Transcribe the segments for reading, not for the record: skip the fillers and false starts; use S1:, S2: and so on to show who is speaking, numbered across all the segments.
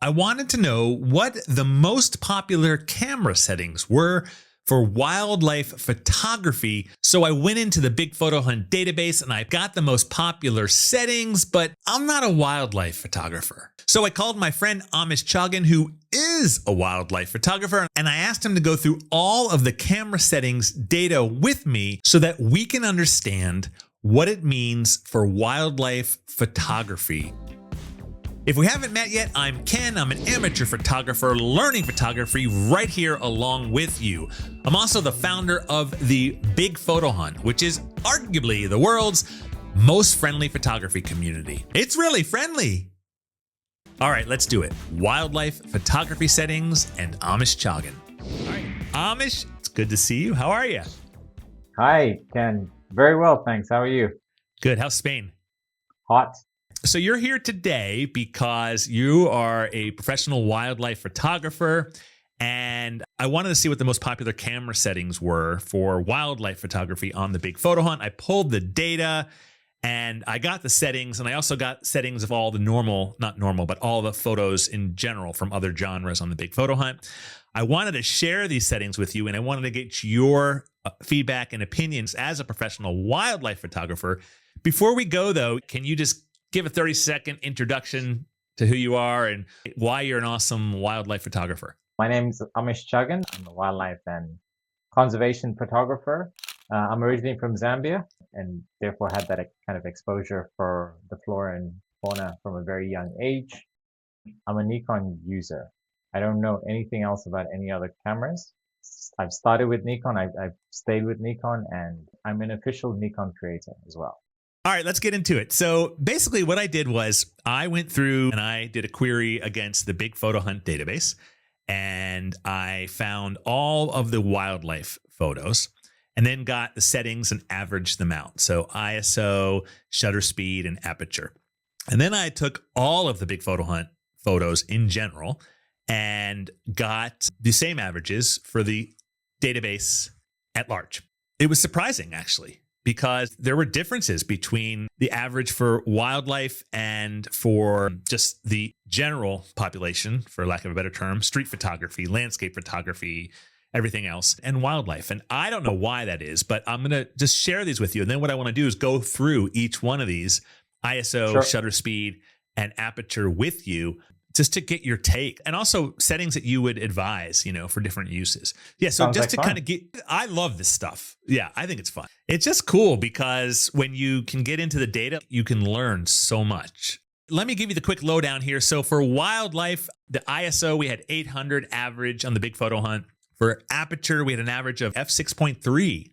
S1: I wanted to know what the most popular camera settings were for wildlife photography. So I went into the Big Photo Hunt database and I got the most popular settings, but I'm not a wildlife photographer. So I called my friend Amish Chhagan, who is a wildlife photographer, and I asked him to go through all of the camera settings data with me so that we can understand what it means for wildlife photography. If we haven't met yet, I'm Ken. I'm an amateur photographer learning photography right here along with you. I'm also the founder of the Big Photo Hunt, which is arguably the world's most friendly photography community. It's really friendly. All right, let's do it. Wildlife photography settings and Amish Chhagan. All right, Amish, it's good to see you. How are you?
S2: Hi, Ken. Very well, thanks. How are you?
S1: Good. How's Spain?
S2: Hot.
S1: So you're here today because you are a professional wildlife photographer, and I wanted to see what the most popular camera settings were for wildlife photography on the Big Photo Hunt. I pulled the data and I got the settings, and I also got settings of all the not normal, but all the photos in general from other genres on the Big Photo Hunt. I wanted to share these settings with you, and I wanted to get your feedback and opinions as a professional wildlife photographer. Before we go, though, can you just give a 30-second introduction to who you are and why you're an awesome wildlife photographer?
S2: My name's Amish Chhagan. I'm a wildlife and conservation photographer. I'm originally from Zambia and therefore had that kind of exposure for the flora and fauna from a very young age. I'm a Nikon user. I don't know anything else about any other cameras. I've started with Nikon, I've stayed with Nikon, and I'm an official Nikon creator as well.
S1: All right, let's get into it. So basically what I did was I went through and I did a query against the Big Photo Hunt database, and I found all of the wildlife photos and then got the settings and averaged them out. So ISO, shutter speed, and aperture. And then I took all of the Big Photo Hunt photos in general and got the same averages for the database at large. It was surprising, actually, because there were differences between the average for wildlife and for just the general population, for lack of a better term, street photography, landscape photography, everything else, and wildlife. And I don't know why that is, but I'm going to just share these with you. And then what I want to do is go through each one of these ISO,
S2: Sure.
S1: shutter speed, and aperture with you, just to get your take, and also settings that you would advise, for different uses. Yeah. So
S2: Sounds
S1: just
S2: like
S1: to kind of I love this stuff. Yeah. I think it's fun. It's just cool because when you can get into the data, you can learn so much. Let me give you the quick lowdown here. So for wildlife, the ISO, we had 800 average on the Big Photo Hunt. For aperture, we had an average of f6.3.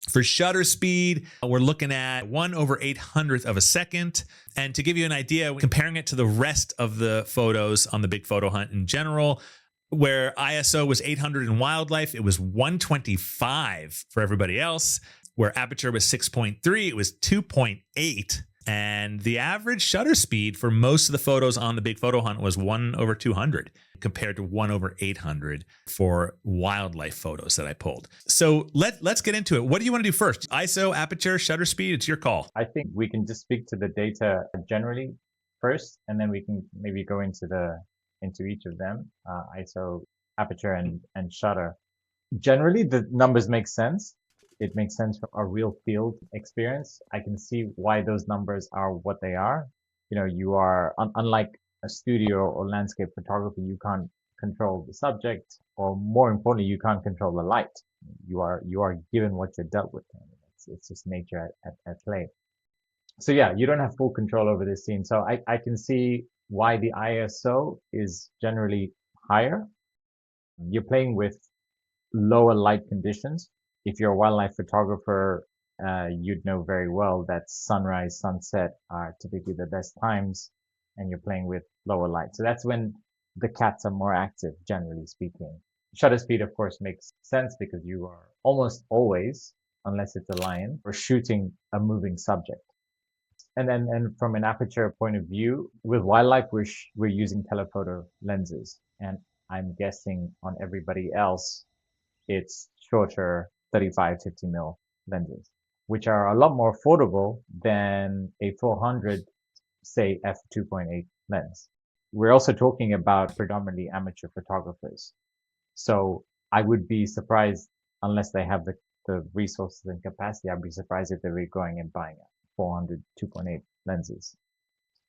S1: For shutter speed, we're looking at 1/800th of a second. And to give you an idea, comparing it to the rest of the photos on the Big Photo Hunt in general, where ISO was 800 in wildlife, it was 125 for everybody else. Where aperture was 6.3, it was 2.8. And the average shutter speed for most of the photos on the Big Photo Hunt was 1/200 compared to 1/800 for wildlife photos that I pulled. So let's get into it. What do you want to do first? ISO, aperture, shutter speed? It's your call.
S2: I think we can just speak to the data generally first, and then we can maybe go into each of them, ISO, aperture, and shutter. Generally, the numbers make sense. It makes sense from a real field experience. I can see why those numbers are what they are. You are, unlike a studio or landscape photography, you can't control the subject, or more importantly, you can't control the light. You are given what you're dealt with. It's just nature at play. So yeah, you don't have full control over this scene. So I can see why the ISO is generally higher. You're playing with lower light conditions. If you're a wildlife photographer, you'd know very well that sunrise, sunset are typically the best times, and you're playing with lower light. So that's when the cats are more active, generally speaking. Shutter speed, of course, makes sense because you are almost always, unless it's a lion, or shooting a moving subject. And from an aperture point of view, with wildlife, we're using telephoto lenses, and I'm guessing on everybody else, it's shorter 35, 50 mil lenses, which are a lot more affordable than a 400, say f2.8 lens. we're also talking about predominantly amateur photographers. So I would be surprised unless they have the resources and capacity. I'd be surprised if they were going and buying 400 2.8 lenses.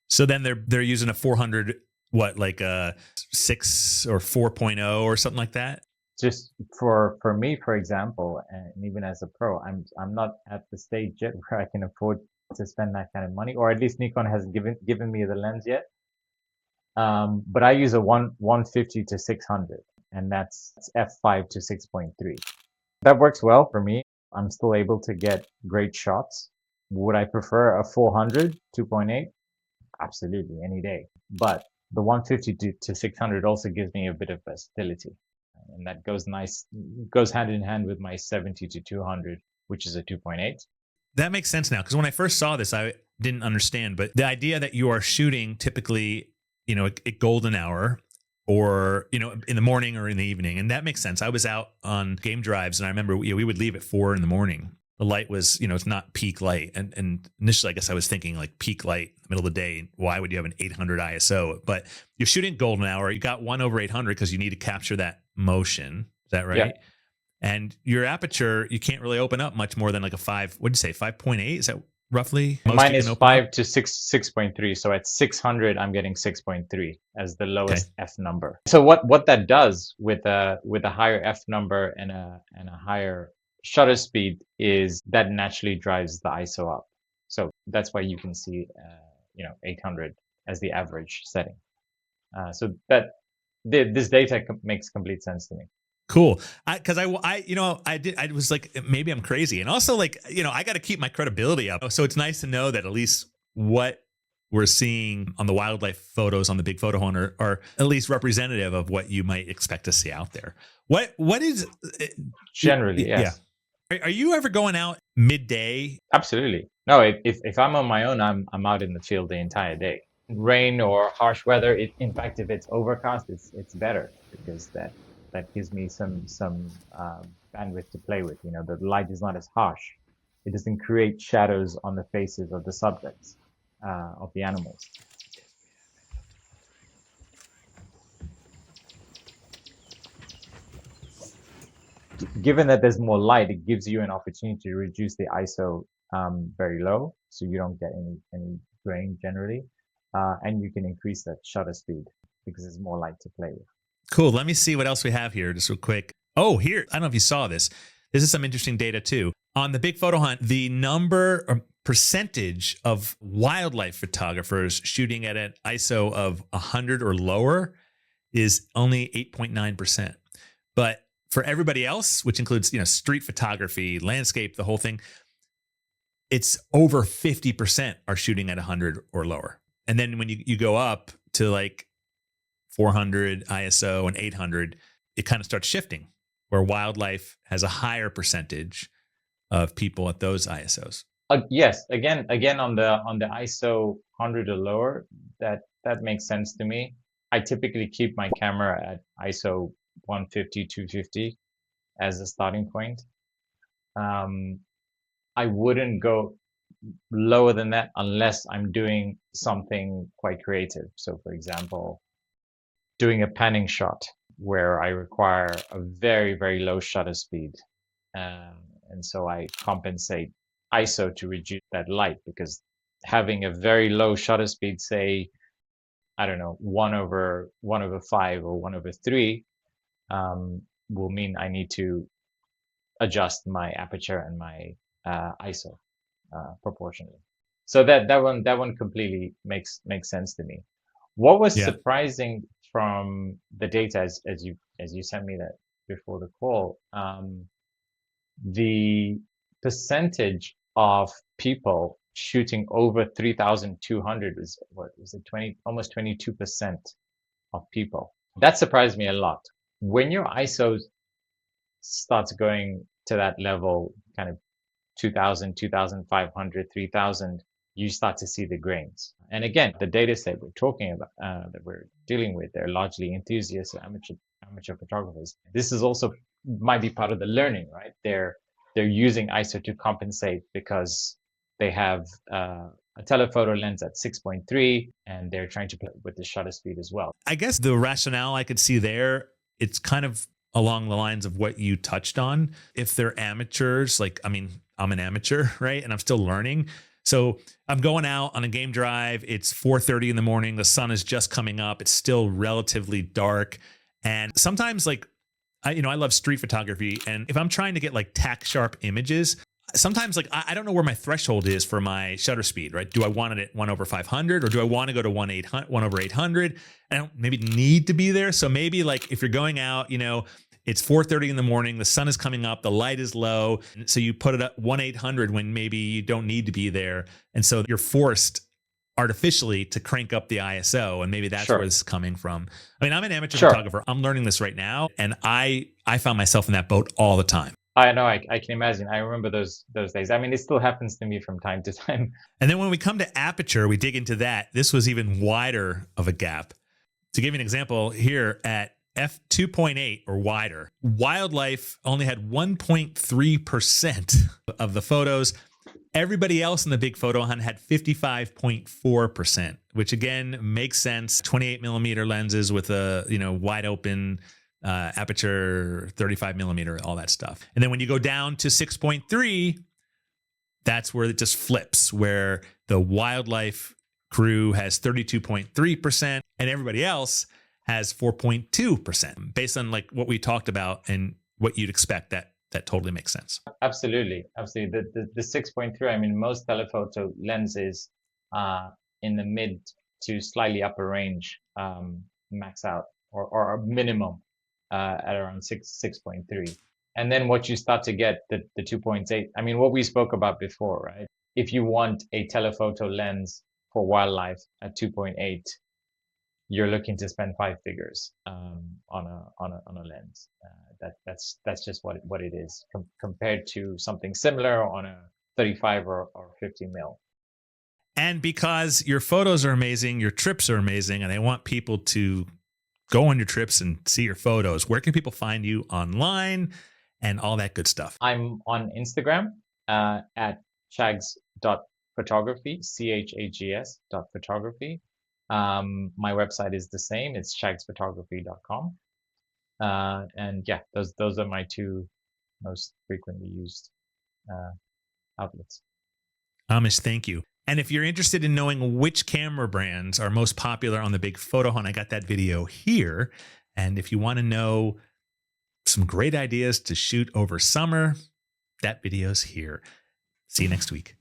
S1: So then they're using a 400, what, like a 6 or 4.0 or something like that?
S2: Just for me, for example, and even as a pro, I'm not at the stage yet where I can afford to spend that kind of money, or at least Nikon hasn't given me the lens yet. But I use a 150 to 600, and that's f5 to 6.3. That works well for me. I'm still able to get great shots. Would I prefer a 400 2.8? Absolutely, any day. But the 150 to 600 also gives me a bit of versatility, and that goes hand in hand with my 70 to 200, which is a 2.8.
S1: That makes sense now, because when I first saw this, I didn't understand. But the idea that you are shooting typically, at golden hour, or in the morning or in the evening, and that makes sense. I was out on game drives, and I remember we would leave at 4 a.m. The light was, it's not peak light, and initially I guess I was thinking like peak light, middle of the day. Why would you have an 800 ISO? But you're shooting golden hour. You got 1/800 because you need to capture that motion. Is that right?
S2: Yeah.
S1: And your aperture, you can't really open up much more than like a 5. What'd you say? 5.8? Is that roughly?
S2: Mine is 5 to 6.3. So at 600, I'm getting 6.3 as the lowest F number. So what that does with a higher F number and a higher shutter speed is that naturally drives the ISO up. So that's why you can see 800 as the average setting. So that this data makes complete sense to me.
S1: Cool. I was like, maybe I'm crazy. And also, like, I got to keep my credibility up. So it's nice to know that at least what we're seeing on the wildlife photos on the big photo hunt are at least representative of what you might expect to see out there. What is
S2: generally, yes.
S1: Yeah. Are you ever going out midday?
S2: Absolutely. No, if I'm on my own, I'm out in the field the entire day. Rain or harsh weather. In fact, if it's overcast, it's better, because that gives me some bandwidth to play with. The light is not as harsh. It doesn't create shadows on the faces of the subjects, of the animals. Given that there's more light, it gives you an opportunity to reduce the ISO very low, so you don't get any grain generally, and you can increase that shutter speed because there's more light to play with.
S1: Cool. Let me see what else we have here just real quick. Oh, here. I don't know if you saw this. This is some interesting data too. On the big photo hunt, the number or percentage of wildlife photographers shooting at an ISO of 100 or lower is only 8.9%. But for everybody else, which includes, street photography, landscape, the whole thing, it's over 50% are shooting at 100 or lower. And then when you go up to like 400 ISO and 800, it kind of starts shifting, where wildlife has a higher percentage of people at those ISOs.
S2: Yes, again on the ISO 100 or lower, that makes sense to me. I typically keep my camera at ISO 150, 250 as a starting point. I wouldn't go lower than that unless I'm doing something quite creative. So, for example, doing a panning shot where I require a very, very low shutter speed. And so I compensate ISO to reduce that light, because having a very low shutter speed, say, I don't know, 1/5 or 1/3, will mean I need to adjust my aperture and my ISO proportionally. So that one completely makes sense to me. What was surprising from the data, as you sent me that before the call, the percentage of people shooting over 3,200 was, what was it, almost 22% of people. That surprised me a lot. When your ISO starts going to that level, kind of 2,000, 2,500, 3,000, you start to see the grains. And again, the data set we're talking about, that we're dealing with, they're largely enthusiasts, amateur photographers. This is also might be part of the learning, right? They're using ISO to compensate because they have a a telephoto lens at 6.3, and they're trying to play with the shutter speed as well.
S1: I guess the rationale I could see there, it's kind of along the lines of what you touched on. If they're amateurs, like, I mean, I'm an amateur, right? And I'm still learning. So I'm going out on a game drive. It's 4:30 in the morning. The sun is just coming up. It's still relatively dark. And sometimes like, I love street photography. And if I'm trying to get like tack sharp images, sometimes like I don't know where my threshold is for my shutter speed, right? Do I want it at 1/500 or do I want to go to 1/800? I don't maybe need to be there. So maybe like if you're going out, it's 4:30 in the morning, the sun is coming up, the light is low. So you put it at 1/800 when maybe you don't need to be there. And so you're forced artificially to crank up the ISO. And maybe that's where this is coming from. I mean, I'm an amateur photographer. I'm learning this right now. And I found myself in that boat all the time.
S2: I know, I can imagine. I remember those days. I mean, it still happens to me from time to time.
S1: And then when we come to Aperture, we dig into that. This was even wider of a gap. To give you an example, here at f2.8 or wider, wildlife only had 1.3% of the photos. Everybody else in the big photo hunt had 55.4%, which again makes sense. 28 millimeter lenses with a wide open aperture, 35 millimeter, all that stuff. And then when you go down to 6.3, that's where it just flips, where the wildlife crew has 32.3% and everybody else has 4.2%. Based on like what we talked about and what you'd expect, that totally makes sense.
S2: Absolutely. The 6.3, I mean, most telephoto lenses in the mid to slightly upper range max out or minimum at around 6.3. And then what you start to get, the 2.8, I mean, what we spoke about before, right? If you want a telephoto lens for wildlife at 2.8, you're looking to spend 5 figures on a lens. That's just what it is compared to something similar on a 35 or 50 mil.
S1: And because your photos are amazing, your trips are amazing, and I want people to go on your trips and see your photos, where can people find you online and all that good stuff?
S2: I'm on Instagram at chags.photography, chags.photography. My website is the same. It's shagsphotography.com. And yeah, those are my two most frequently used outlets.
S1: Amish, thank you. And if you're interested in knowing which camera brands are most popular on the big photo hunt, I got that video here. And if you want to know some great ideas to shoot over summer, that video's here. See you next week.